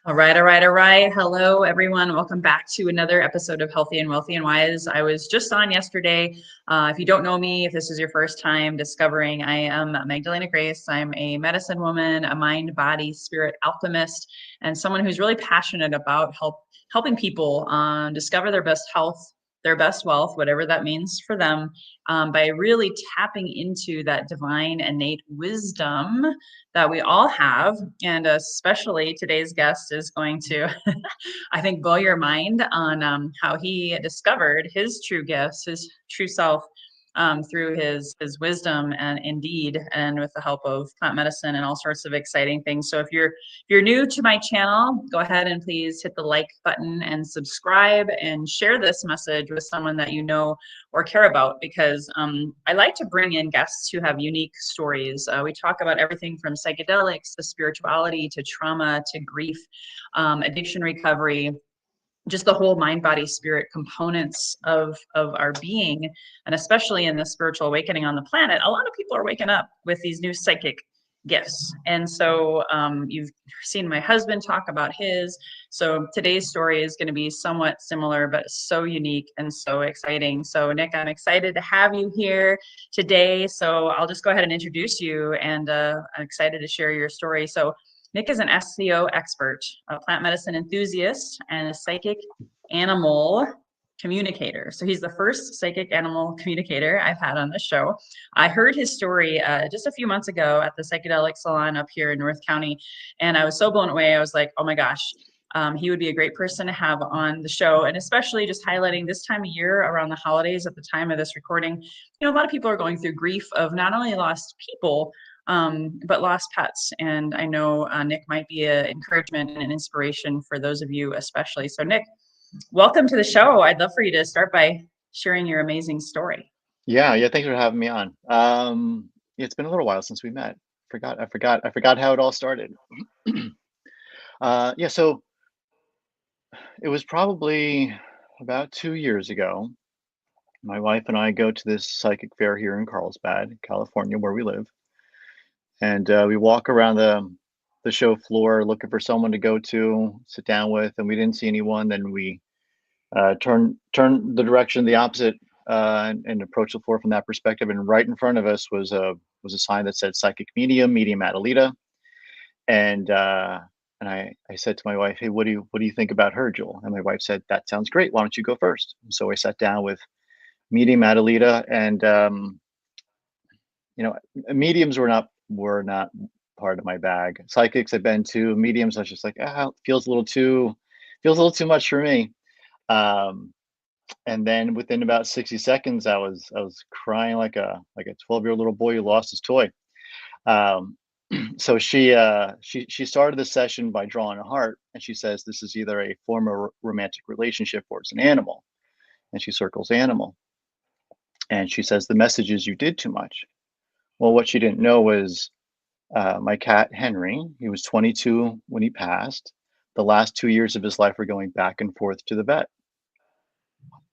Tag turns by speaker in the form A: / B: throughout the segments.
A: All right, all right, all right. Hello, everyone. Welcome back to another episode of Healthy and Wealthy and Wise. I was just on yesterday. If you don't know me, if this is your first time discovering, I am Magdalena Grace. I'm a medicine woman, a mind, body, spirit alchemist, and someone who's really passionate about helping people discover their best health, their best wealth, whatever that means for them, by really tapping into that divine innate wisdom that we all have. And especially today's guest is going to, I think, blow your mind on how he discovered his true gifts, his true self, through his wisdom and indeed, and with the help of plant medicine and all sorts of exciting things. So if you're new to my channel, go ahead and please hit the like button and subscribe and share this message with someone that you know or care about, because I like to bring in guests who have unique stories. We talk about everything from psychedelics to spirituality to trauma to grief, addiction recovery, just the whole mind, body, spirit components of our being. And especially in the spiritual awakening on the planet, a lot of people are waking up with these new psychic gifts. And so you've seen my husband talk about his. So today's story is going to be somewhat similar, but so unique and so exciting. So Nick, I'm excited to have you here today. So I'll just go ahead and introduce you, and I'm excited to share your story. So Nick is an SEO expert, a plant medicine enthusiast, and a psychic animal communicator. So he's the first psychic animal communicator I've had on this show. I heard his story just a few months ago at the psychedelic salon up here in North County, and I was so blown away. I was like, oh my gosh, he would be a great person to have on the show, and especially just highlighting this time of year around the holidays. At the time of this recording, a lot of people are going through grief of not only lost people, but lost pets. And I know Nick might be an encouragement and an inspiration for those of you especially. So Nick, welcome to the show. I'd love for you to start by sharing your amazing story.
B: Yeah. Thanks for having me on. It's been a little while since we met. I forgot how it all started. So it was probably about 2 years ago. My wife and I go to this psychic fair here in Carlsbad, California, where we live, and we walk around the show floor looking for someone to go to sit down with, and we didn't see anyone. Then we turn the direction the opposite, and approach the floor from that perspective. And right in front of us was a sign that said psychic medium Adelita. And I said to my wife, "Hey, what do you think about her, Jewel?" And my wife said, "That sounds great. Why don't you go first?" And so I sat down with medium Adelita, and mediums were not part of my bag. Psychics I've been to. Mediums I was just like, feels a little too much for me. Um, and then within about 60 seconds, I was crying like a 12-year-old little boy who lost his toy. Um, so she started the session by drawing a heart, and she says this is either a former romantic relationship or it's an animal, and she circles animal, and she says the message is you did too much. Well, what she didn't know was my cat Henry. He was 22 when he passed. The last 2 years of his life were going back and forth to the vet,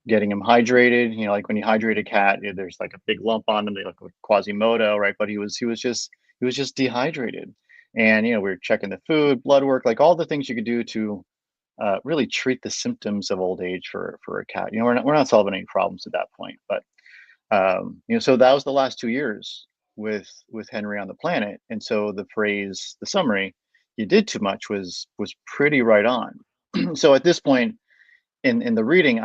B: getting him hydrated. Like when you hydrate a cat, there's like a big lump on him. They look like Quasimodo, right? But he was just dehydrated. And we were checking the food, blood work, like all the things you could do to really treat the symptoms of old age for a cat. We're not solving any problems at that point. But so that was the last 2 years with Henry on the planet. And so the summary, "You did too much," was pretty right on. So at this point in the reading,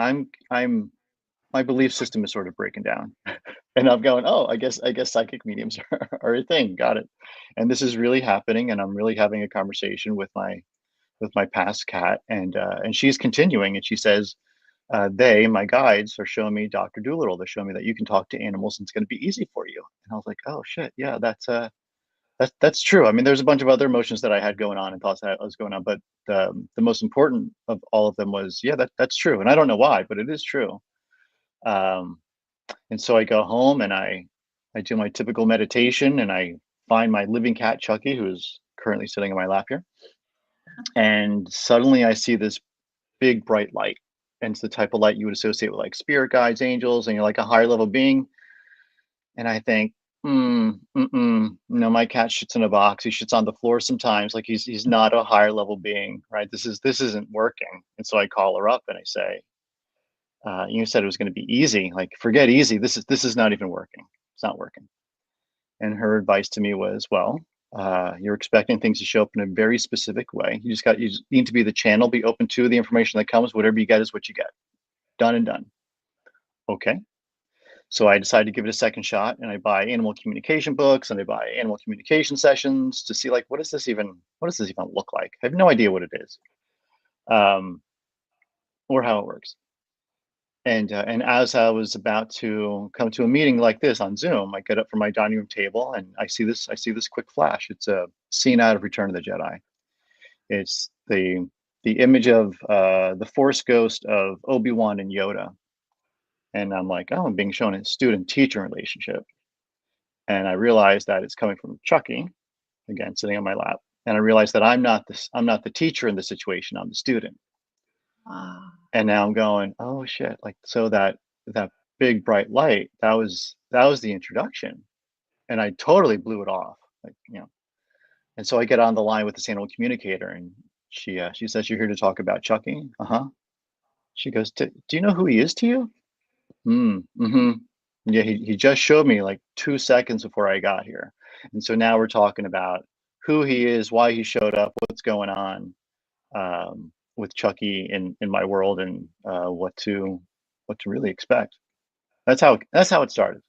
B: my belief system is sort of breaking down, and I'm going, "Oh, I guess psychic mediums are a thing. Got it." And this is really happening, and I'm really having a conversation with my past cat, and she's continuing, and she says, my guides are showing me Dr. Doolittle. They're showing me that you can talk to animals and it's going to be easy for you. And I was like, oh shit, yeah, that's true. I mean, there's a bunch of other emotions that I had going on and thoughts that was going on, but the most important of all of them was, yeah, that's true. And I don't know why, but it is true. Um, and so I go home and I do my typical meditation, and I find my living cat Chucky, who is currently sitting in my lap here. And suddenly I see this big bright light, and it's the type of light you would associate with like spirit guides, angels, and you're like a higher level being. And I think, No, my cat shits in a box. He shits on the floor sometimes. Like he's not a higher level being, right? This isn't working. And so I call her up and I say, you said it was going to be easy. Like forget easy. This is not even working. It's not working. And her advice to me was, well, you're expecting things to show up in a very specific way. You just need to be the channel, be open to the information that comes. Whatever you get is what you get. Done and done. Okay. So I decided to give it a second shot, and I buy animal communication books and I buy animal communication sessions to see like what does this even look like? I have no idea what it is, um, or how it works. And as I was about to come to a meeting like this on Zoom, I get up from my dining room table and I see this quick flash. It's a scene out of Return of the Jedi. It's the image of the Force ghost of Obi-Wan and Yoda. And I'm like, oh, I'm being shown a student-teacher relationship. And I realized that it's coming from Chucky, again, sitting on my lap. And I realized that I'm not the teacher in the situation, I'm the student.
A: Ah.
B: And now I'm going, oh shit, like so that big bright light, that was the introduction. And I totally blew it off. Like, you know. And so I get on the line with this animal communicator and she says, you're here to talk about Chucky? Uh-huh. She goes, do you know who he is to you? Mm-hmm. Yeah, he just showed me like 2 seconds before I got here. And so now we're talking about who he is, why he showed up, what's going on with Chucky in my world, and what to really expect. That's how it started.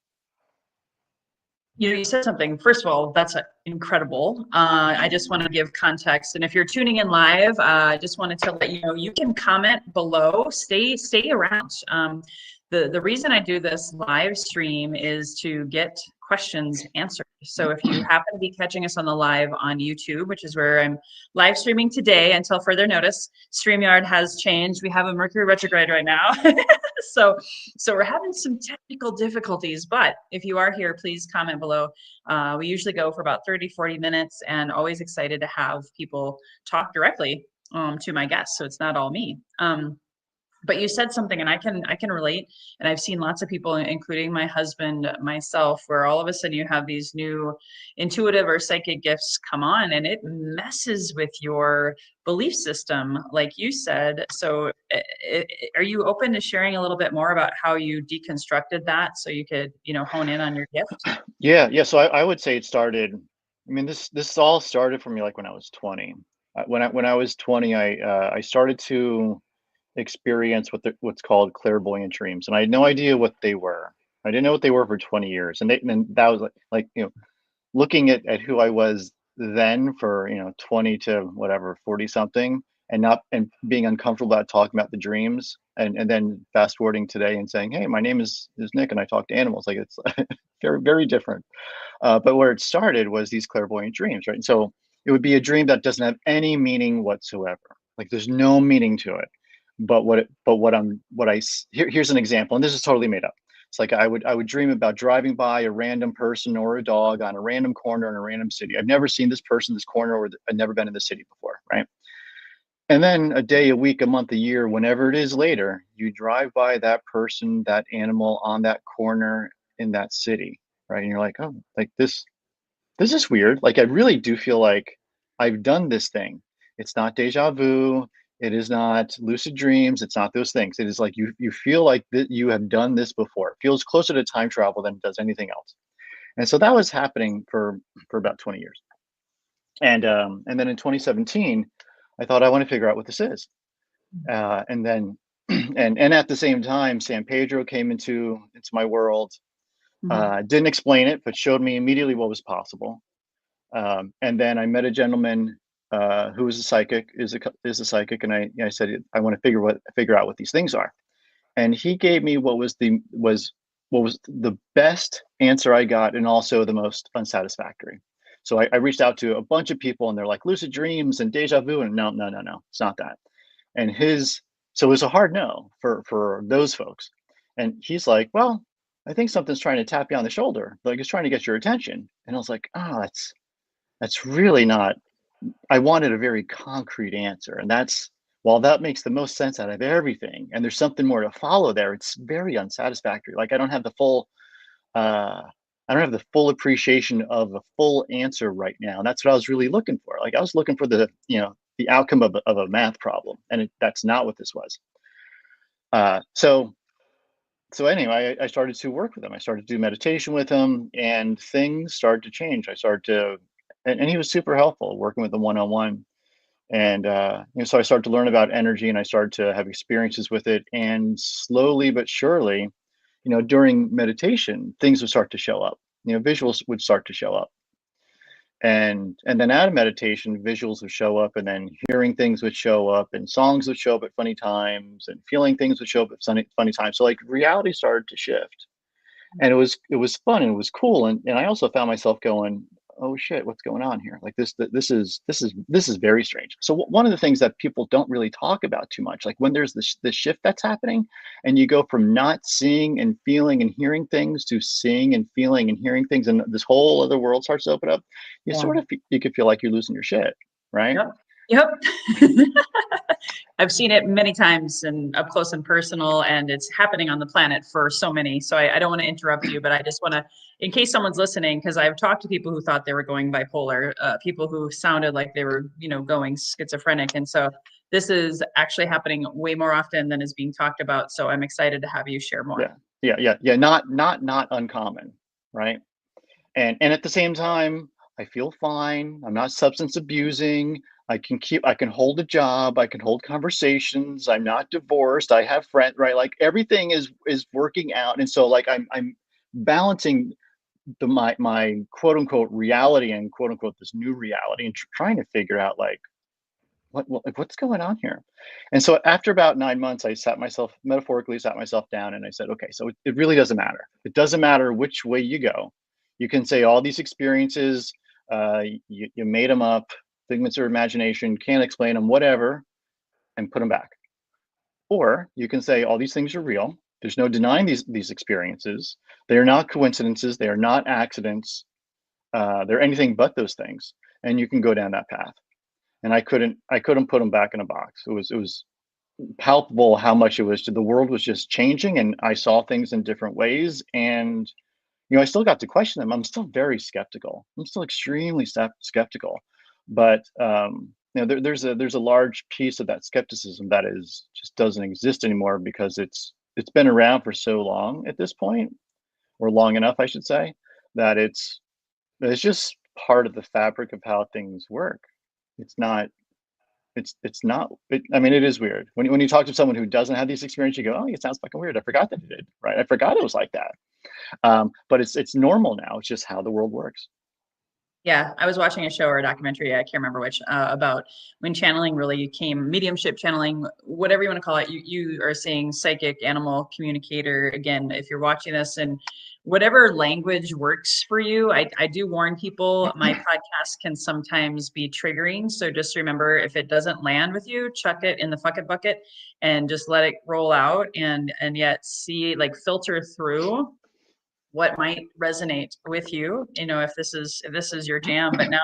A: You said something. First of all, that's incredible. I just want to give context, and if you're tuning in live, I just wanted to let you know you can comment below. Stay around. The reason I do this live stream is to get questions answered. So if you happen to be catching us on the live on YouTube, which is where I'm live streaming today until further notice, StreamYard has changed. We have a Mercury retrograde right now. so we're having some technical difficulties, but if you are here, please comment below. We usually go for about 30-40 minutes, and always excited to have people talk directly to my guests, so it's not all me. But you said something, and I can relate, and I've seen lots of people, including my husband, myself, where all of a sudden you have these new intuitive or psychic gifts come on, and it messes with your belief system, like you said. So are you open to sharing a little bit more about how you deconstructed that so you could, hone in on your gift?
B: Yeah. So I would say it started. I mean, this all started for me like when I was 20. When I was 20, I started to experience what's called clairvoyant dreams, and I had no idea what they were. I didn't know what they were for 20 years, and that was like looking at who I was then for 20 to whatever 40 something, and not and being uncomfortable about talking about the dreams, and then fast forwarding today and saying, hey, my name is Nick and I talk to animals. Like it's very different. But where it started was these clairvoyant dreams, right? And so it would be a dream that doesn't have any meaning whatsoever. Like there's no meaning to it. But here's an example, and this is totally made up. It's like I would dream about driving by a random person or a dog on a random corner in a random city. I've never seen this person, this corner, or I've never been in the city before, right? And then a day, a week, a month, a year, whenever it is later, you drive by that person, that animal on that corner in that city, right? And you're like, oh, like this is weird. Like I really do feel like I've done this thing. It's not deja vu. It is not lucid dreams. It's not those things. It is like you feel like that you have done this before. It feels closer to time travel than it does anything else. And so that was happening for about 20 years. And then in 2017, I thought I want to figure out what this is. And then and at the same time, San Pedro came into my world. Didn't explain it, but showed me immediately what was possible. And then I met a gentleman who was a psychic, is a psychic, and I said I want to figure out what these things are. And he gave me what was the best answer I got, and also the most unsatisfactory. So I reached out to a bunch of people, and they're like lucid dreams and deja vu, and no, it's not that. And so it was a hard no for those folks. And he's like, well, I think something's trying to tap you on the shoulder, like it's trying to get your attention. And I was like, that's really not. I wanted a very concrete answer, and while that makes the most sense out of everything, and there's something more to follow there, it's very unsatisfactory. Like I don't have the full, uh, I don't have the full appreciation of a full answer right now. And that's what I was really looking for. Like I was looking for the, the outcome of a math problem, and that's not what this was. So anyway, I started to work with him. I started to do meditation with him, and things started to change. I started to, and he was super helpful working with him one-on-one. And so I started to learn about energy, and I started to have experiences with it. And slowly but surely, during meditation, things would start to show up. Visuals would start to show up. And then out of meditation, visuals would show up, and then hearing things would show up, and songs would show up at funny times, and feeling things would show up at funny times. So like reality started to shift, and it was fun and it was cool. And I also found myself going, oh shit, what's going on here? Like this is very strange. So one of the things that people don't really talk about too much, like when there's this shift that's happening, and you go from not seeing and feeling and hearing things to seeing and feeling and hearing things, and this whole other world starts to open up, you could feel like you're losing your shit, right?
A: Yep. I've seen it many times and up close and personal, and it's happening on the planet for so many. So I don't want to interrupt you, but I just want to, in case someone's listening, because I've talked to people who thought they were going bipolar, people who sounded like they were, going schizophrenic. And so this is actually happening way more often than is being talked about. So I'm excited to have you share more.
B: Yeah. Not uncommon, right? And at the same time, I feel fine. I'm not substance abusing. I can hold a job. I can hold conversations. I'm not divorced. I have friends, right? Like everything is working out. And so like I'm balancing my quote unquote reality and quote unquote this new reality, and trying to figure out like what's going on here. And so after about 9 months, I metaphorically sat myself down, and I said, okay, so it really doesn't matter. It doesn't matter which way you go. You can say all these experiences, you made them up, figments of imagination, can't explain them, whatever, and put them back. Or you can say all these things are real. There's no denying these experiences. They are not coincidences. They are not accidents. They're anything but those things. And you can go down that path. And I couldn't put them back in a box. It was palpable how much the world was just changing, and I saw things in different ways. And I still got to question them. I'm still very skeptical. I'm still extremely skeptical. But there's a large piece of that skepticism that just doesn't exist anymore, because it's been around for so long at this point, or long enough, I should say, that it's just part of the fabric of how things work. It's not. I mean, it is weird when you talk to someone who doesn't have these experiences. You go, oh, it sounds fucking weird. I forgot that it did. Right? I forgot it was like that. But it's normal now. It's just how the world works.
A: Yeah, I was watching a show or a documentary, I can't remember which, about when channeling really came, mediumship channeling, whatever you want to call it. You are saying psychic, animal, communicator. Again, if you're watching this, and whatever language works for you, I do warn people, my podcast can sometimes be triggering. So just remember, if it doesn't land with you, chuck it in the fuck it bucket and just let it roll out, and yet filter through what might resonate with you, if this is your jam. But now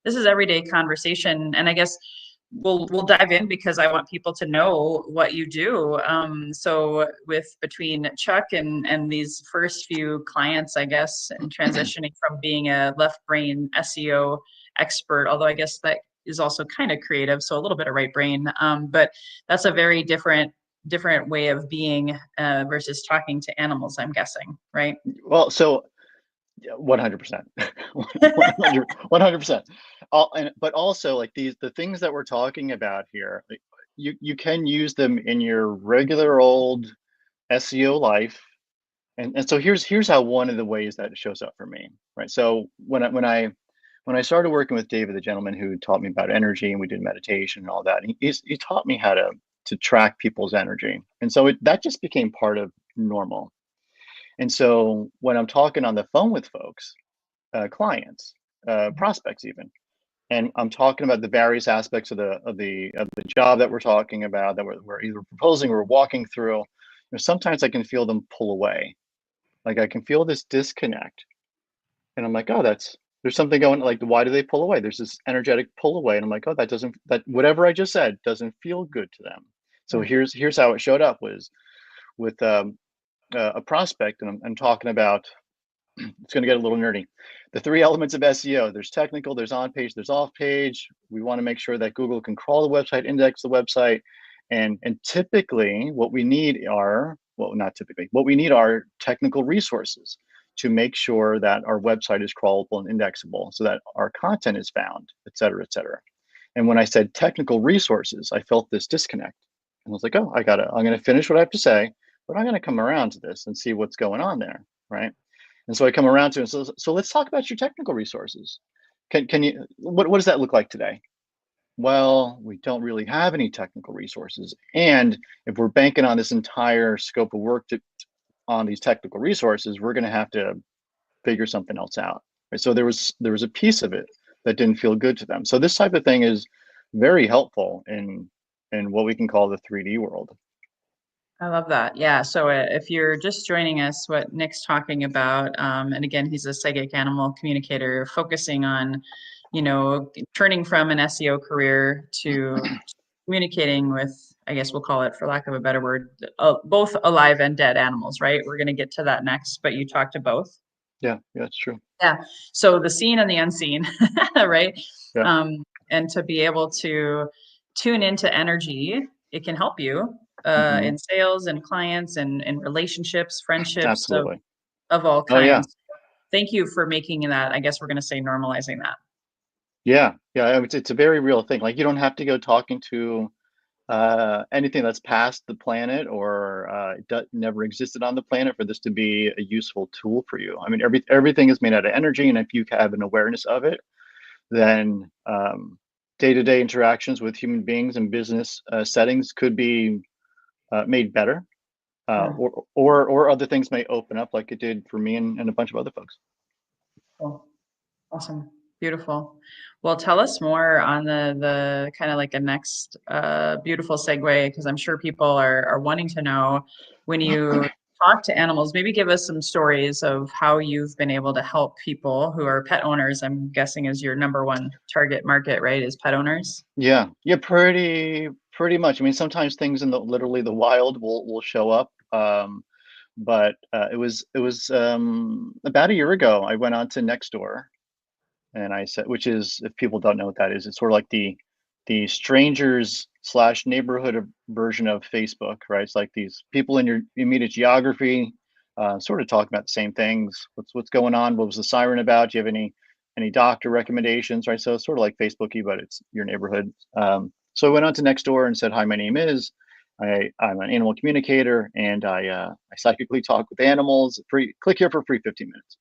A: this is everyday conversation, and I guess we'll dive in, because I want people to know what you do. So between Chuck and these first few clients, I guess, and transitioning from being a left brain SEO expert, although I guess that is also kind of creative, so a little bit of right brain, but that's a very different way of being, versus talking to animals, I'm guessing, right?
B: Well, so 100%, 100%. But also, like the things that we're talking about here, like, you can use them in your regular old SEO life. And so here's how one of the ways that it shows up for me, right? So when I started working with David, the gentleman who taught me about energy, and we did meditation and all that, he taught me how to track people's energy. And so that just became part of normal. And so when I'm talking on the phone with folks, clients, prospects even, and I'm talking about the various aspects of the job that we're talking about, that we're either proposing or walking through, sometimes I can feel them pull away. Like I can feel this disconnect. And I'm like, oh, there's something going, like, why do they pull away? There's this energetic pull away. And I'm like, oh, that whatever I just said doesn't feel good to them. So here's how it showed up was with a prospect, and I'm talking about it's going to get a little nerdy. The three elements of SEO: there's technical, there's on page, there's off page. We want to make sure that Google can crawl the website, index the website. And typically what we need are, well, not typically, what we need are technical resources to make sure that our website is crawlable and indexable so that our content is found, et cetera, et cetera. And when I said technical resources, I felt this disconnect. And I was like, oh, I'm going to finish what I have to say, but I'm going to come around to this and see what's going on there, right? And so I come around to it. So let's talk about your technical resources. Can you, what does that look like today? Well, we don't really have any technical resources. And if we're banking on this entire scope of work on these technical resources, we're going to have to figure something else out. Right? So there was a piece of it that didn't feel good to them. So this type of thing is very helpful in what we can call the 3D world.
A: I love that. Yeah. So if you're just joining us, what Nick's talking about, and again, he's a psychic animal communicator, focusing on, turning from an SEO career to communicating with, I guess we'll call it, for lack of a better word, both alive and dead animals, right? We're going to get to that next, but you talked to both.
B: Yeah, that's true.
A: Yeah. So the seen and the unseen, right?
B: Yeah.
A: And to be able to tune into energy, it can help you in sales and clients and relationships, friendships
B: Absolutely.
A: of all
B: Oh yeah.
A: kinds. Thank you for making that. I guess we're going to say normalizing that.
B: Yeah. Yeah. It's a very real thing. Like you don't have to go talking to anything that's past the planet or never existed on the planet for this to be a useful tool for you. I mean, everything is made out of energy, and if you have an awareness of it, then day-to-day interactions with human beings and business settings could be made better, or other things may open up, like it did for me and a bunch of other folks.
A: Cool. Awesome. Beautiful. Well, tell us more on the kind of like a next beautiful segue, because I'm sure people are wanting to know, when you talk to animals, maybe give us some stories of how you've been able to help people who are pet owners. I'm guessing is your number one target market, right? Is pet owners?
B: Yeah, pretty much. I mean, sometimes things in literally the wild will show up. But it was about a year ago. I went on to Nextdoor, and I said, which is, if people don't know what that is, it's sort of like the strangers slash neighborhood version of Facebook, right? It's like these people in your immediate geography, sort of talking about the same things. What's going on? What was the siren about? Do you have any doctor recommendations, right? So it's sort of like Facebooky, but it's your neighborhood. So I went on to Nextdoor and said, hi, my name is. I'm an animal communicator, and I psychically talk with animals. Click here for free 15 minutes.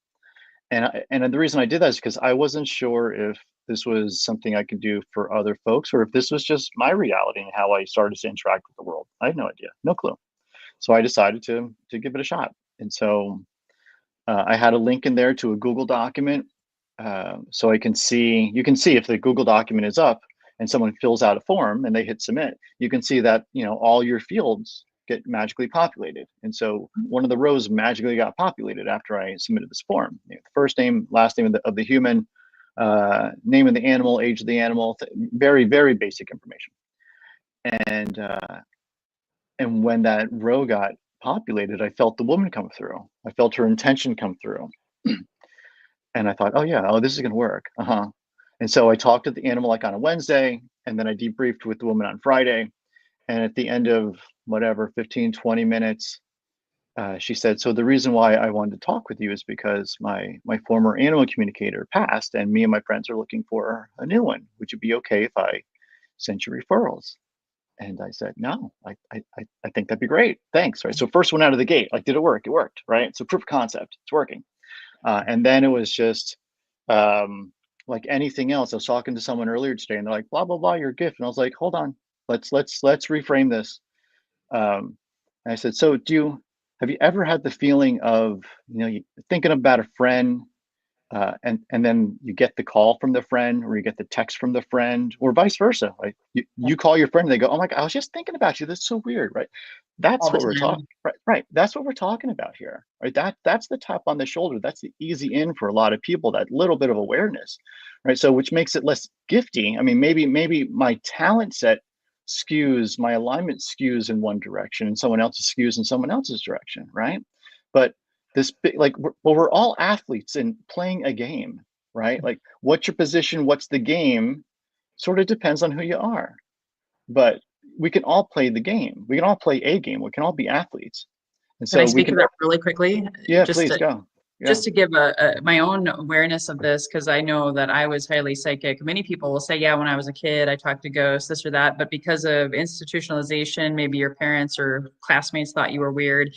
B: And the reason I did that is because I wasn't sure if this was something I could do for other folks, or if this was just my reality and how I started to interact with the world. I had no idea, no clue. So I decided to give it a shot. And so I had a link in there to a Google document, so you can see if the Google document is up and someone fills out a form and they hit submit, you can see that all your fields get magically populated. And so one of the rows magically got populated after I submitted this form. First name, last name of the human, name of the animal, age of the animal, very, very basic information. And when that row got populated, I felt the woman come through. I felt her intention come through. And I thought, oh yeah, this is gonna work. And so I talked to the animal like on a Wednesday, and then I debriefed with the woman on Friday. And at the end of whatever, 15, 20 minutes, she said, so the reason why I wanted to talk with you is because my former animal communicator passed, and me and my friends are looking for a new one. Would you be okay if I sent you referrals? And I said, no, I think that'd be great. Thanks. Right. So first one out of the gate, like, did it work? It worked. Right. So proof of concept, it's working. And then it was just like anything else. I was talking to someone earlier today, and they're like, blah, blah, blah, your gift. And I was like, hold on, let's reframe this. And I said, so have you ever had the feeling of, you thinking about a friend, and then you get the call from the friend, or you get the text from the friend, or vice versa. Like you call your friend and they go, oh my God, I was just thinking about you. That's so weird, right? That's what we're talking, right? That's what we're talking about here, right? That's the tap on the shoulder. That's the easy in for a lot of people, that little bit of awareness, right? So which makes it less gifty. I mean, maybe my talent set skews, my alignment skews in one direction, and someone else's skews in someone else's direction, right? But this big, like, we're all athletes in playing a game, right? Like, what's your position? What's the game? Sort of depends on who you are. But we can all play the game. We can all play a game. We can all be athletes. And
A: Can I
B: so we
A: speak
B: can,
A: to that really quickly?
B: yeah,
A: Just
B: please
A: to,
B: go. Yeah.
A: just to give my own awareness of this, because I know that I was highly psychic. Many people will say, yeah, when I was a kid, I talked to ghosts, this or that. But because of institutionalization, maybe your parents or classmates thought you were weird.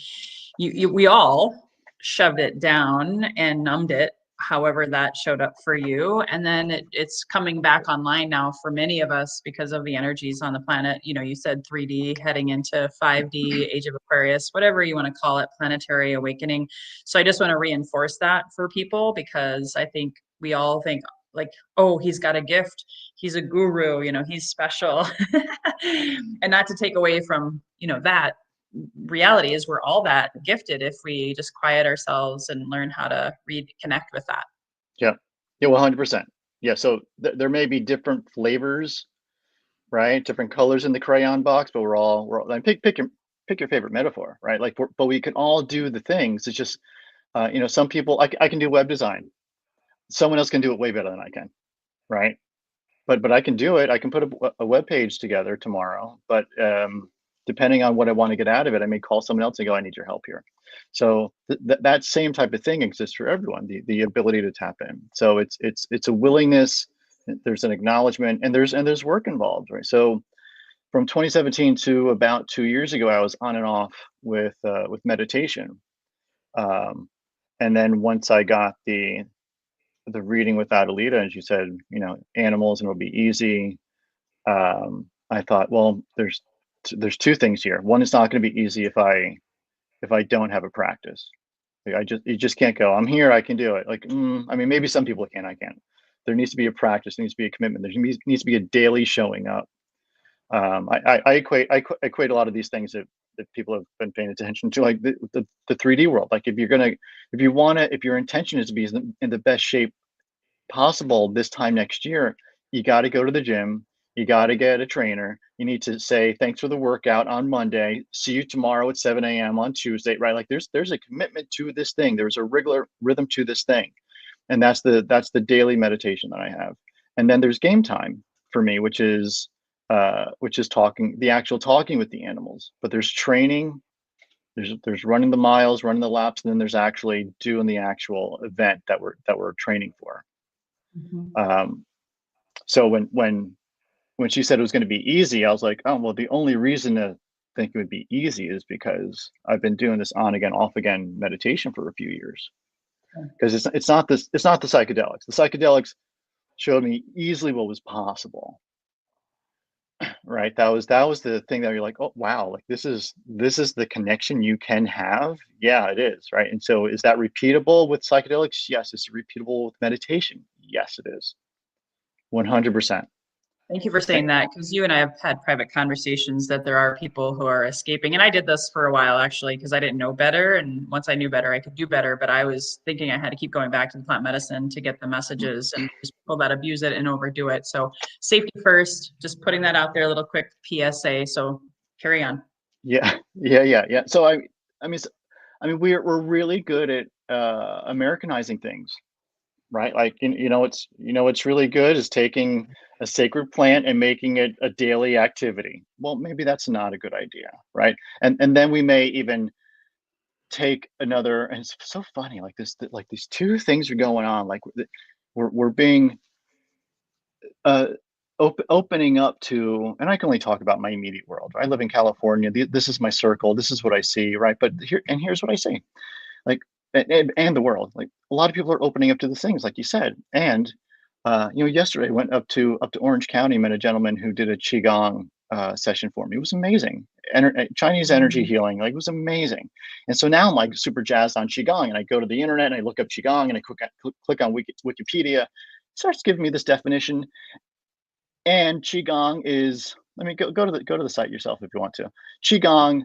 A: We all shoved it down and numbed it, however that showed up for you. And then it's coming back online now for many of us because of the energies on the planet. You know, you said 3D heading into 5D, Age of Aquarius, whatever you want to call it, planetary awakening. So I just want to reinforce that for people, because I think we all think like, oh, he's got a gift, he's a guru, you know, he's special. And not to take away from, you know, that reality is we're all that gifted if we just quiet ourselves and learn how to reconnect with that.
B: Yeah. Yeah. 100%. Yeah. So there may be different flavors, right? Different colors in the crayon box, but we're all like, pick your favorite metaphor, right? Like, but we can all do the things. It's just, you know, some people, I can do web design. Someone else can do it way better than I can, right? But I can do it. I can put a web page together tomorrow, but depending on what I want to get out of it, I may call someone else and go, I need your help here. So that same type of thing exists for everyone, the ability to tap in. So it's a willingness, there's an acknowledgement, and there's work involved, right? So from 2017 to about 2 years ago, I was on and off with meditation. Um, and then once I got the reading with Adelita, and she said, you know, animals and it'll be easy. I thought, well, there's two things here. One, it's not going to be easy if I don't have a practice. Like, you just can't go, I'm here, I can do it. Like, I mean, maybe some people can, I can't. There needs to be a practice, there needs to be a commitment, there needs to be a daily showing up. I equate a lot of these things that people have been paying attention to, like the 3D world. Like, if your intention is to be in the best shape possible this time next year, you got to go to the gym. You got to get a trainer. You need to say thanks for the workout on Monday. See you tomorrow at 7 a.m. on Tuesday, right? Like, there's a commitment to this thing. There's a regular rhythm to this thing, and that's the daily meditation that I have. And then there's game time for me, which is talking, the actual talking with the animals. But there's training. There's running the miles, running the laps, and then there's actually doing the actual event that we're training for.
A: Mhm.
B: So when she said it was going to be easy, I was like, oh, well, the only reason to think it would be easy is because I've been doing this on again, off again meditation for a few years. Because it's not the psychedelics. The psychedelics showed me easily what was possible, right? That was the thing that you're like, oh wow, like this is the connection you can have. Yeah, it is, right? And so, is that repeatable with psychedelics? Yes. Is it repeatable with meditation? Yes, it is. 100%.
A: Thank you for saying that, because you and I have had private conversations that there are people who are escaping. And I did this for a while, actually, because I didn't know better. And once I knew better, I could do better. But I was thinking I had to keep going back to the plant medicine to get the messages, and there's people that abuse it and overdo it. So safety first, just putting that out there, a little quick PSA. So carry on.
B: Yeah, yeah. So I mean, we're really good at Americanizing things, right? Like, what's really good is taking a sacred plant and making it a daily activity. Well, maybe that's not a good idea, right? And then we may even take another, and it's so funny, like like these two things are going on. Like, we're being uh opening up to, and I can only talk about my immediate world. I live in California. This is my circle. This is what I see, right? But here's what I see. Like, and the world, like, a lot of people are opening up to the things like you said. And yesterday I went up to Orange County, met a gentleman who did a qigong session for me. It was amazing. Chinese energy healing, like, it was amazing. And so now I'm like super jazzed on qigong, and I go to the internet and I look up qigong, and I click on Wikipedia. It starts giving me this definition. And qigong is, let me go to the site yourself if you want to. Qigong,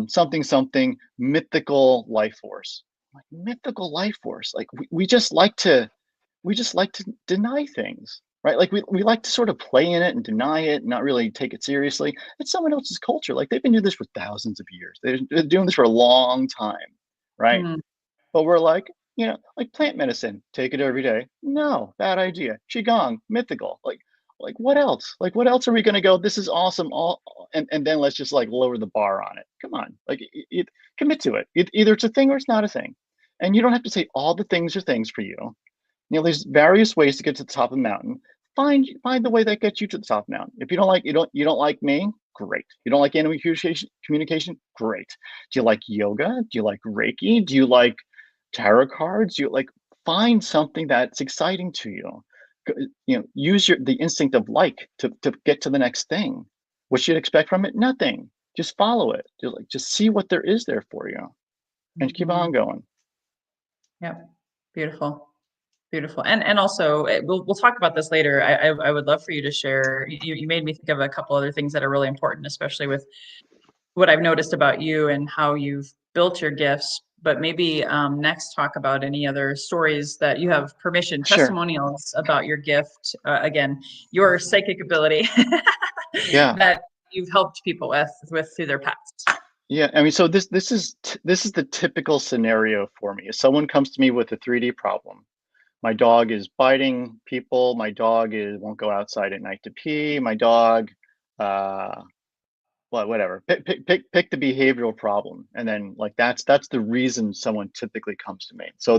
B: something something mythical life force. Like, mythical life force. Like, we just like to deny things, right? Like, we like to sort of play in it and deny it and not really take it seriously. It's someone else's culture. Like, they've been doing this for thousands of years. They're doing this for a long time, right?
A: Mm.
B: But we're like, like plant medicine, take it every day. No, bad idea. Qigong, mythical. Like what else? Like what else are we gonna go? This is awesome. And then let's just like lower the bar on it. Come on, like commit to it. Either it's a thing or it's not a thing. And you don't have to say all the things are things for you. There's various ways to get to the top of the mountain. Find the way that gets you to the top of the mountain. If you don't like me, great. You don't like animal communication, great. Do you like yoga? Do you like Reiki? Do you like tarot cards? You like find something that's exciting to you. Use the instinct of like to get to the next thing. What you'd expect from it? Nothing. Just follow it. Just see what there is there for you, and keep on going.
A: Yep. Beautiful. Beautiful. And also we'll talk about this later. I would love for you to share. You made me think of a couple other things that are really important, especially with what I've noticed about you and how you've built your gifts. But maybe next talk about any other stories that you have permission,
B: Sure.
A: testimonials about your gift. Again, your psychic ability
B: Yeah.
A: that you've helped people with through their past.
B: Yeah, I mean, so this is the typical scenario for me. If someone comes to me with a 3D problem, my dog is biting people, my dog won't go outside at night to pee, my dog, uh, well, whatever. Pick the behavioral problem, and then like that's the reason someone typically comes to me. So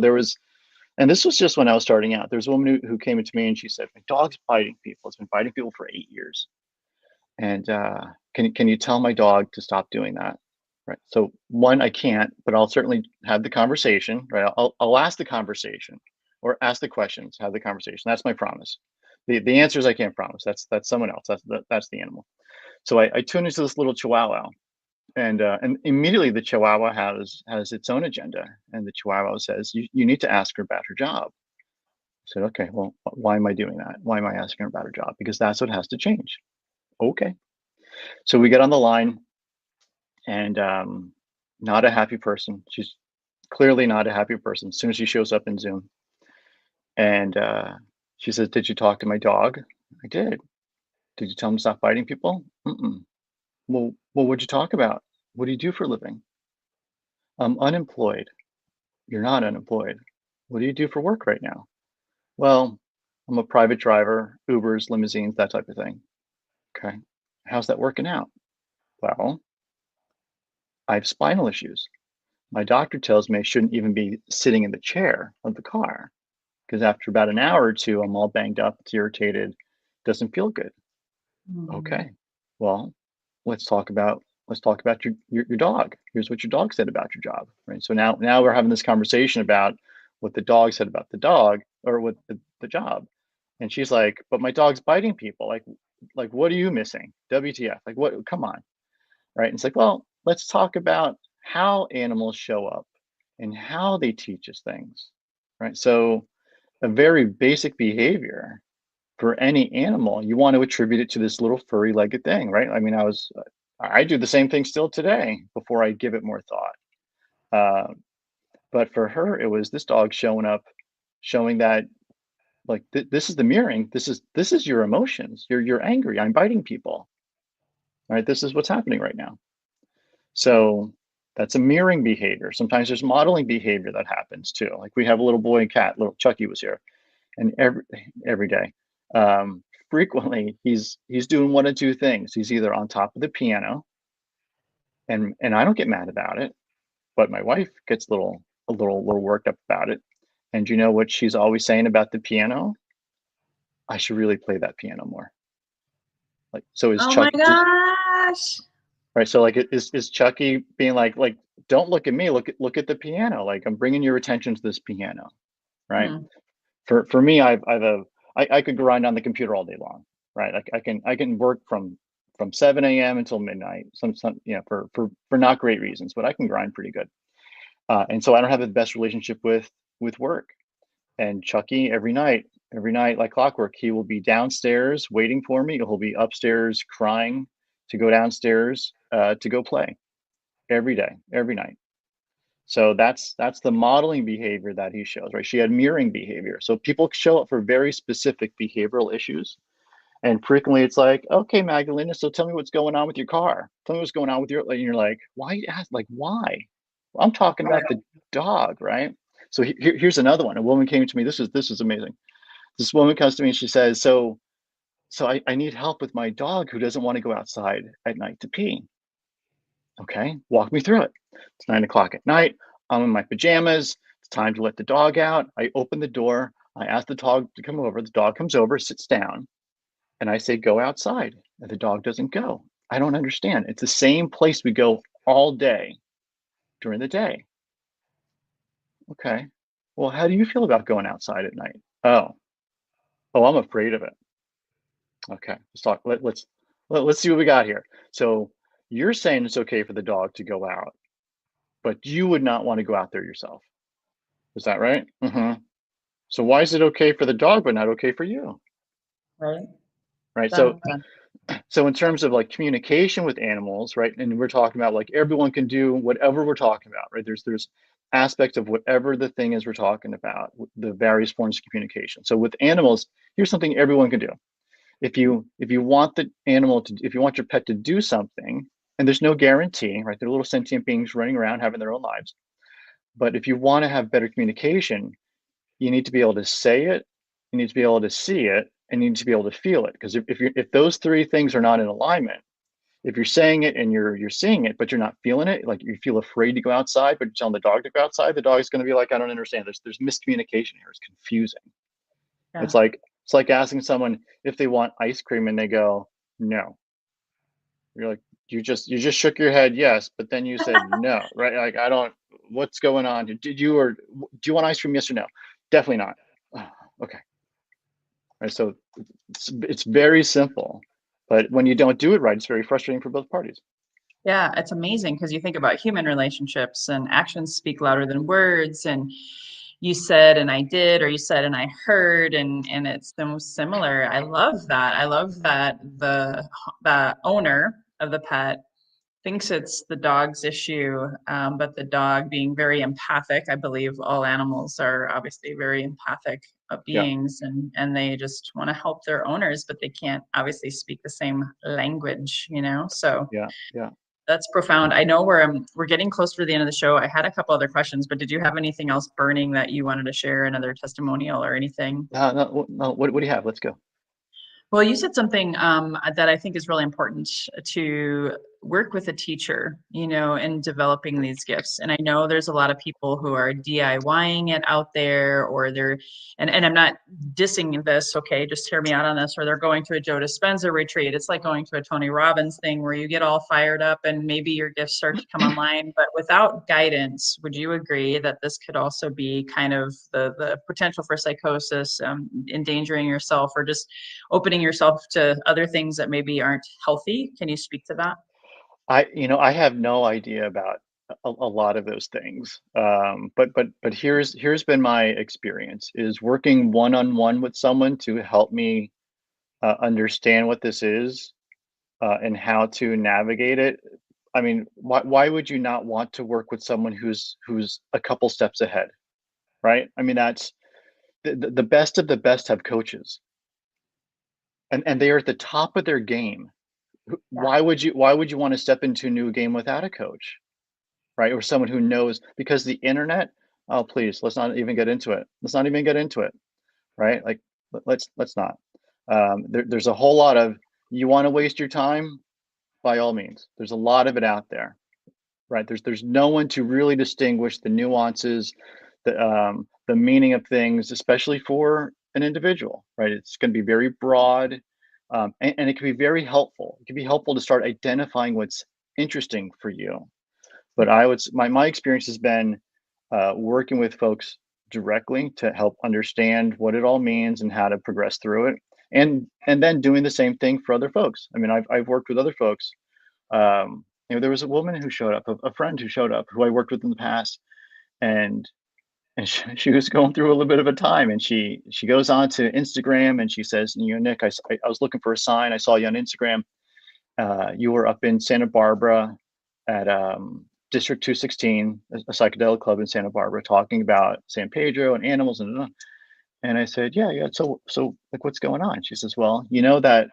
B: and this was just when I was starting out. There's a woman who came into me and she said, "My dog's biting people. It's been biting people for 8 years." And can you tell my dog to stop doing that? Right. So one, I can't, but I'll certainly have the conversation. Right. I'll ask the conversation, or ask the questions, have the conversation. That's my promise. The answers I can't promise. That's someone else. That's the animal. So I tune into this little chihuahua, and immediately the chihuahua has its own agenda, and the chihuahua says, you need to ask her about her job. I said, okay, well, why am I doing that? Why am I asking her about her job? Because that's what has to change. Okay. So we get on the line, and not a happy person. She's clearly not a happy person as soon as she shows up in Zoom. And she says, "Did you talk to my dog?" I did. "Did you tell him to stop biting people?" Mm-mm. Well, what'd you talk about? What do you do for a living? I'm unemployed. You're not unemployed. What do you do for work right now? Well, I'm a private driver, Ubers, limousines, that type of thing. Okay. How's that working out? Well, I have spinal issues. My doctor tells me I shouldn't even be sitting in the chair of the car because after about an hour or two, I'm all banged up, it's irritated, doesn't feel good.
A: Mm.
B: Okay, well, let's talk about your dog. Here's what your dog said about your job, right? So now we're having this conversation about what the dog said about the dog, or what the job. And she's like, "But my dog's biting people. Like what are you missing? WTF? Like what? Come on." Right? And it's like, well, let's talk about how animals show up and how they teach us things, right? So a very basic behavior for any animal, you want to attribute it to this little furry legged thing, right? I mean, I do the same thing still today before I give it more thought. Uh, but for her, it was this dog showing up, showing that like this is the mirroring. This is your emotions. You're angry. I'm biting people. Right. This is what's happening right now. So that's a mirroring behavior. Sometimes there's modeling behavior that happens too. Like we have a little boy and cat, little Chucky was here, and every day, frequently he's doing one of two things. He's either on top of the piano, and I don't get mad about it, but my wife gets a little worked up about it. And you know what she's always saying about the piano? I should really play that piano more. Like so is
A: Oh my
B: Chucky.
A: gosh.
B: Right, so, like, is Chucky being like, "Don't look at me, look at the piano, like, I'm bringing your attention to this piano," right?
A: Hmm.
B: For me, I could grind on the computer all day long, right? I can work from 7 a.m. until midnight, for not great reasons, but I can grind pretty good. And so I don't have the best relationship with work. And Chucky, every night like clockwork, he will be downstairs waiting for me. He'll be upstairs crying to go downstairs to go play every day, every night. So that's the modeling behavior that he shows, right? She had mirroring behavior. So people show up for very specific behavioral issues. And frequently it's like, okay, Magdalena, so tell me what's going on with your car. Tell me what's going on with and you're like, why you ask, like, why? Well, I'm talking about the dog, right? So here's another one. A woman came to me. This is amazing. This woman comes to me and she says, so I need help with my dog who doesn't want to go outside at night to pee. Okay, walk me through it. It's 9 o'clock at night. I'm in my pajamas. It's time to let the dog out. I open the door. I ask the dog to come over. The dog comes over, sits down, and I say, go outside. And the dog doesn't go. I don't understand. It's the same place we go all day during the day. Okay. Well, how do you feel about going outside at night? Oh, I'm afraid of it. Okay, let's talk. Let's see what we got here. So you're saying it's okay for the dog to go out, but you would not want to go out there yourself. Is that right? So why is it okay for the dog but not okay for you?
A: Right.
B: Right.
A: That
B: So
A: makes sense.
B: so in terms of like communication with animals, right? And we're talking about like everyone can do whatever we're talking about, right? There's aspects of whatever the thing is we're talking about, the various forms of communication. So with animals, here's something everyone can do. If you want the animal to, if you want your pet to do something, and there's no guarantee, right? They're little sentient beings running around having their own lives. But if you want to have better communication, you need to be able to say it, you need to be able to see it, and you need to be able to feel it. Because if those three things are not in alignment, if you're saying it and you're seeing it, but you're not feeling it, like you feel afraid to go outside, but you're telling the dog to go outside, the dog's going to be like, I don't understand. There's miscommunication here. It's confusing.
A: Yeah.
B: It's like asking someone if they want ice cream and they go, no. You're like, you just shook your head yes, but then you said no, right? Like I don't. What's going on? Did you or do you want ice cream? Yes or no? Definitely not. Oh, okay. Right. So it's very simple, but when you don't do it right, it's very frustrating for both parties.
A: Yeah, it's amazing because you think about human relationships and actions speak louder than words. And you said and I did, or you said and I heard, and it's the most similar. I love that. I love that the owner of the pet thinks it's the dog's issue, but the dog being very empathic. I believe all animals are obviously very empathic
B: Yeah.
A: beings, and they just want to help their owners, but they can't obviously speak the same language, So
B: Yeah. Yeah.
A: that's profound. I know we're getting close to the end of the show. I had a couple other questions, but did you have anything else burning that you wanted to share, another testimonial or anything?
B: No. No. No. What do you have? Let's go.
A: Well, you said something that I think is really important to work with a teacher, in developing these gifts. And I know there's a lot of people who are DIYing it out there, or and I'm not dissing this, okay, just hear me out on this, or they're going to a Joe Dispenza retreat. It's like going to a Tony Robbins thing where you get all fired up and maybe your gifts start to come online. But without guidance, would you agree that this could also be kind of the potential for psychosis, endangering yourself, or just opening yourself to other things that maybe aren't healthy? Can you speak to that?
B: I have no idea about a lot of those things. But here's been my experience is working one on one with someone to help me understand what this is and how to navigate it. I mean, why would you not want to work with someone who's a couple steps ahead, right? I mean, that's the best of the best have coaches, and they are at the top of their game.
A: Yeah.
B: Why would you want to step into a new game without a coach? Right? Or someone who knows because the internet, oh please, let's not even get into it. Let's not even get into it, right? Like let's not. There's a whole lot of you want to waste your time, by all means. There's a lot of it out there, right? There's no one to really distinguish the nuances, the meaning of things, especially for an individual, right? It's going to be very broad, and it can be very helpful. It can be helpful to start identifying what's interesting for you. But my experience has been working with folks directly to help understand what it all means and how to progress through it, and then doing the same thing for other folks. I mean, I've worked with other folks. There was a woman who showed up, a friend who showed up, who I worked with in the past, and she was going through a little bit of a time, and she goes on to Instagram and she says, Nick, I was looking for a sign. I saw you on Instagram. You were up in Santa Barbara at District 216, a psychedelic club in Santa Barbara, talking about San Pedro and animals and I said, yeah. So like, what's going on? She says, well, you know that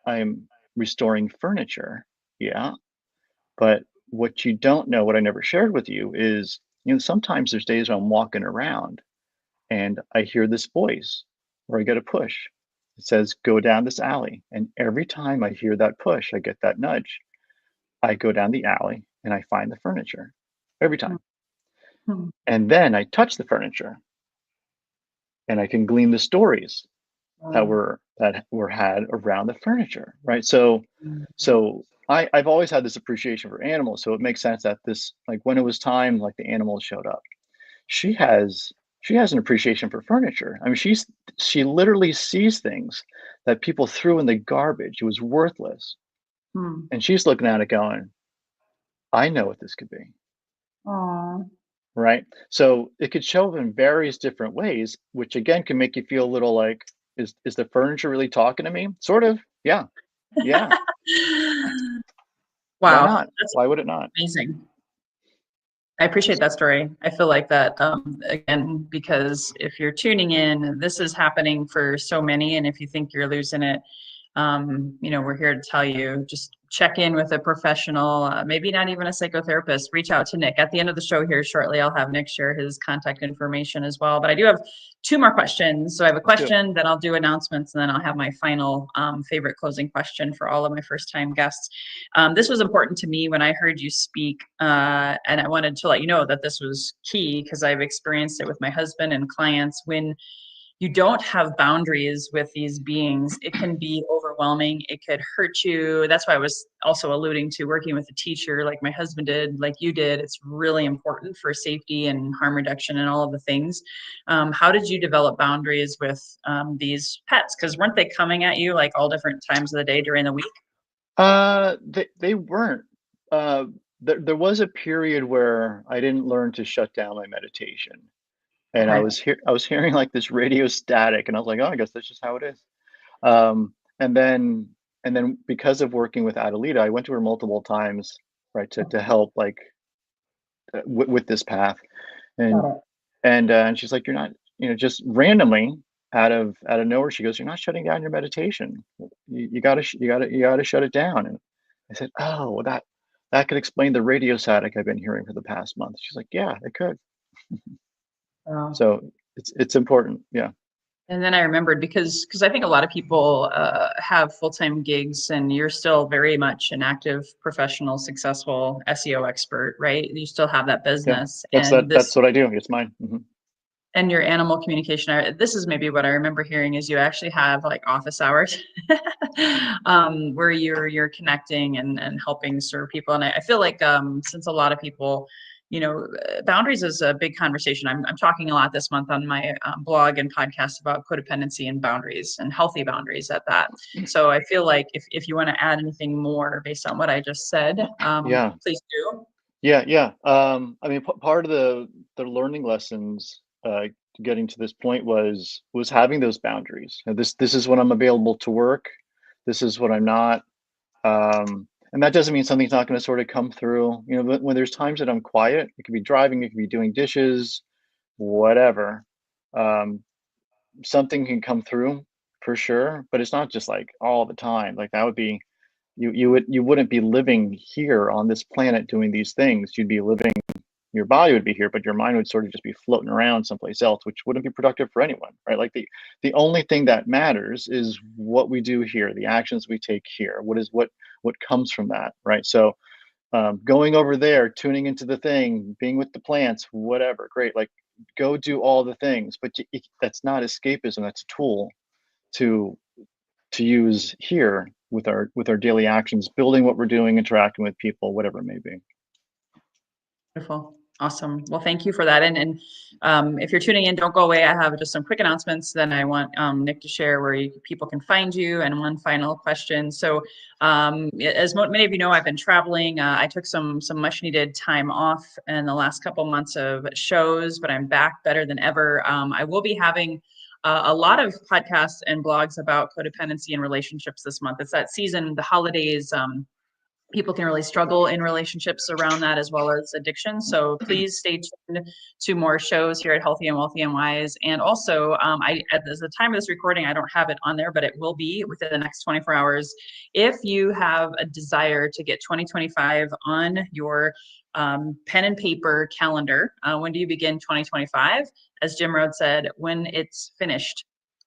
B: I'm restoring furniture. Yeah. But what you don't know, what I never shared with you is sometimes there's days when I'm walking around and I hear this voice or I get a push. It says, go down this alley. And every time I hear that push, I get that nudge. I go down the alley and I find the furniture every time.
A: Hmm.
B: And then I touch the furniture and I can glean the stories that were had around the furniture, right? So I've always had this appreciation for animals, so it makes sense that this, like, when it was time, like, the animals showed up. She has she has an appreciation for furniture. I mean, she literally sees things that people threw in the garbage. It was worthless,
A: Hmm.
B: and she's looking at it going, I know what this could be,
A: Aw.
B: right? So it could show up in various different ways, which again can make you feel a little like, is the furniture really talking to me? Sort of. Yeah. Yeah. Why
A: Wow,
B: not?
A: that's
B: Why would it not?
A: amazing. I appreciate that story. I feel like that, again, because if you're tuning in, this is happening for so many. And if you think you're losing it, we're here to tell you, just check in with a professional, maybe not even a psychotherapist. Reach out to Nick. At the end of the show here shortly, I'll have Nick share his contact information as well. But I do have two more questions. So I have a
B: Let's do it.
A: question, then I'll do announcements, and then I'll have my final favorite closing question for all of my first time guests. This was important to me when I heard you speak, and I wanted to let you know that this was key because I've experienced it with my husband and clients. When you don't have boundaries with these beings, it can be overwhelming. It could hurt you. That's why I was also alluding to working with a teacher like my husband did, like you did. It's really important for safety and harm reduction and all of the things. How did you develop boundaries with these pets? Because weren't they coming at you like all different times of the day during the week?
B: They weren't. Uh, there was a period where I didn't learn to shut down my meditation, and
A: Okay.
B: I was hearing like this radio static, and I was like, oh, I guess that's just how it is. Um, and then because of working with Adelita, I went to her multiple times, right, to help like with this path, and
A: Got it.
B: and she's like, you're not, just randomly out of nowhere, she goes, you're not shutting down your meditation. You gotta you gotta shut it down. And I said, oh, well, that could explain the radio static I've been hearing for the past month. She's like, yeah, it could.
A: Wow.
B: So it's important. Yeah.
A: And then I remembered because I think a lot of people have full-time gigs, and you're still very much an active, professional, successful SEO expert, right? You still have that
B: Yeah.
A: business,
B: That's
A: and
B: that's
A: this
B: what I do. It's mine.
A: and your animal communication. This is maybe what I remember hearing is you actually have like office hours, where you're connecting and helping serve people. And I feel like since a lot of people, boundaries is a big conversation. I'm talking a lot this month on my blog and podcast about codependency and boundaries and healthy boundaries at that. So I feel like if you want to add anything more based on what I just said,
B: Yeah.
A: please do.
B: Yeah. Yeah. I mean, part of the learning lessons, getting to this point was having those boundaries. This is when I'm available to work. This is what I'm not. And that doesn't mean something's not going to sort of come through. When there's times that I'm quiet, it could be driving, it could be doing dishes, whatever. Um, Something can come through for sure, but it's not just like all the time. Like that would be, you wouldn't be living here on this planet doing these things. You'd be living, your body would be here, but your mind would sort of just be floating around someplace else, which wouldn't be productive for anyone, right? Like the only thing that matters is what we do here, the actions we take here. What comes from that, right? So going over there, tuning into the thing, being with the plants, whatever, great. Like go do all the things, but that's not escapism. That's a tool to use here with our daily actions, building what we're doing, interacting with people, whatever it may be.
A: Beautiful. Awesome. Well, thank you for that. And if you're tuning in, don't go away. I have just some quick announcements. Then I want Nick to share where people can find you. And one final question. So, as many of you know, I've been traveling. I took some much needed time off in the last couple months of shows, but I'm back better than ever. I will be having a lot of podcasts and blogs about codependency and relationships this month. It's that season, the holidays. people can really struggle in relationships around that, as well as addiction. So please stay tuned to more shows here at Healthy and Wealthy and Wise. And also, at the time of this recording, I don't have it on there, but it will be within the next 24 hours. If you have a desire to get 2025 on your pen and paper calendar, when do you begin 2025? As Jim Rode said, when it's finished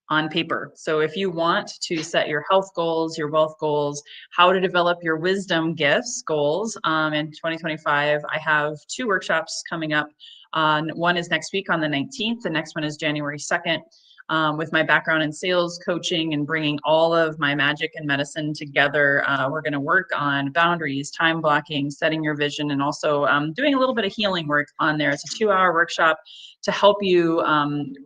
A: on paper. So if you want to set your health goals, your wealth goals, how to develop your wisdom gifts goals in 2025, I have 2 workshops coming up. One is next week on the 19th. The next one is January 2nd. With my background in sales coaching and bringing all of my magic and medicine together, we're going to work on boundaries, time blocking, setting your vision, and also doing a little bit of healing work on there. It's a 2-hour workshop to help you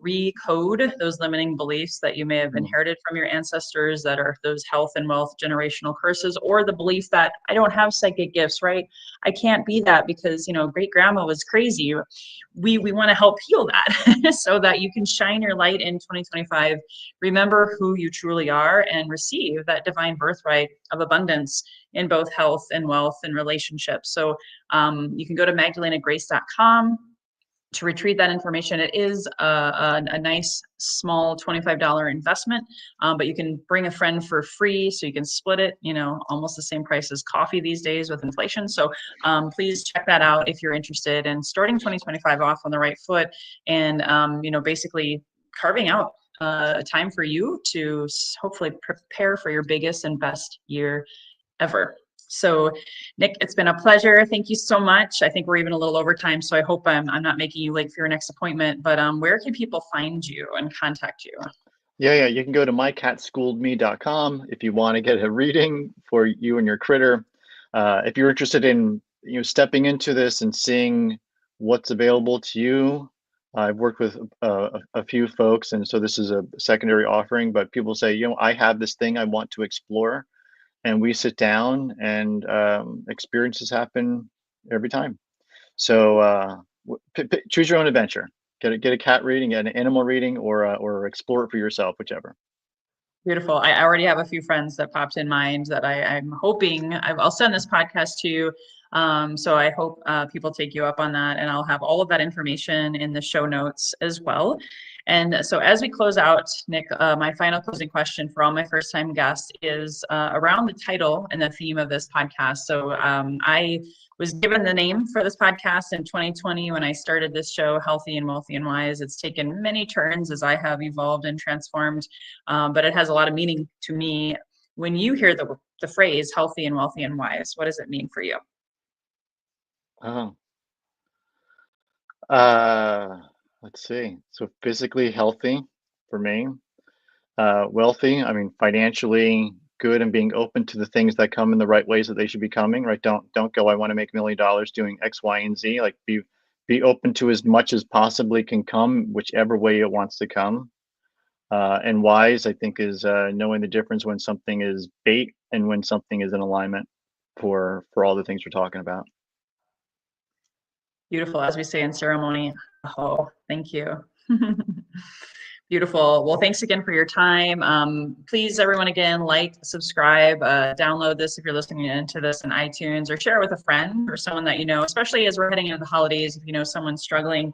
A: recode those limiting beliefs that you may have inherited from your ancestors, that are those health and wealth generational curses, or the belief that I don't have psychic gifts, right? I can't be that because, you know, great grandma was crazy. We want to help heal that so that you can shine your light in 2025. Remember who you truly are and receive that divine birthright of abundance in both health and wealth and relationships. So you can go to magdalenagrace.com to retrieve that information. It is a nice small $25 investment, but you can bring a friend for free, so you can split it, you know, almost the same price as coffee these days with inflation. So please check that out if you're interested in starting 2025 off on the right foot, and you know, basically carving out a time for you to hopefully prepare for your biggest and best year ever. So Nick, it's been a pleasure. Thank you so much. I think we're even a little over time, so I hope I'm not making you late for your next appointment, but where can people find you and contact you?
B: Yeah, you can go to mycatschooledme.com if you want to get a reading for you and your critter. If you're interested in, you know, stepping into this and seeing what's available to you, I've worked with a few folks, and so this is a secondary offering, but people say, you know, I have this thing I want to explore, and we sit down and experiences happen every time. So choose your own adventure. Get a cat reading, get an animal reading, or explore it for yourself, whichever.
A: Beautiful. I already have a few friends that popped in mind that I'm hoping I'll send this podcast to you. So I hope people take you up on that, and I'll have all of that information in the show notes as well. And so as we close out, Nick, my final closing question for all my first time guests is around the title and the theme of this podcast. So I was given the name for this podcast in 2020 when I started this show, Healthy and Wealthy and Wise. It's taken many turns as I have evolved and transformed, but it has a lot of meaning to me. When you hear the phrase healthy and wealthy and wise, what does it mean for you?
B: Oh, let's see. So physically healthy for me, wealthy. I mean, financially good and being open to the things that come in the right ways that they should be coming. Right? Don't go, I want to make $1 million doing X, Y, and Z. Like be open to as much as possibly can come, whichever way it wants to come. And wise, I think, is knowing the difference when something is bait and when something is in alignment for all the things we're talking about.
A: Beautiful, as we say in ceremony. Oh, thank you. Beautiful. Well, thanks again for your time. Please, everyone, again, like, subscribe, download this if you're listening into this in iTunes, or share it with a friend or someone that you know, especially as we're heading into the holidays. If you know someone struggling,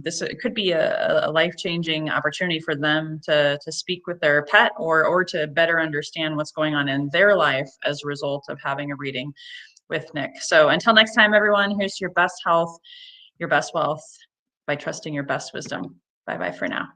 A: this could be a life-changing opportunity for them to speak with their pet, or to better understand what's going on in their life as a result of having a reading with Nick. So until next time, everyone, here's to your best health, your best wealth, by trusting your best wisdom. Bye-bye for now.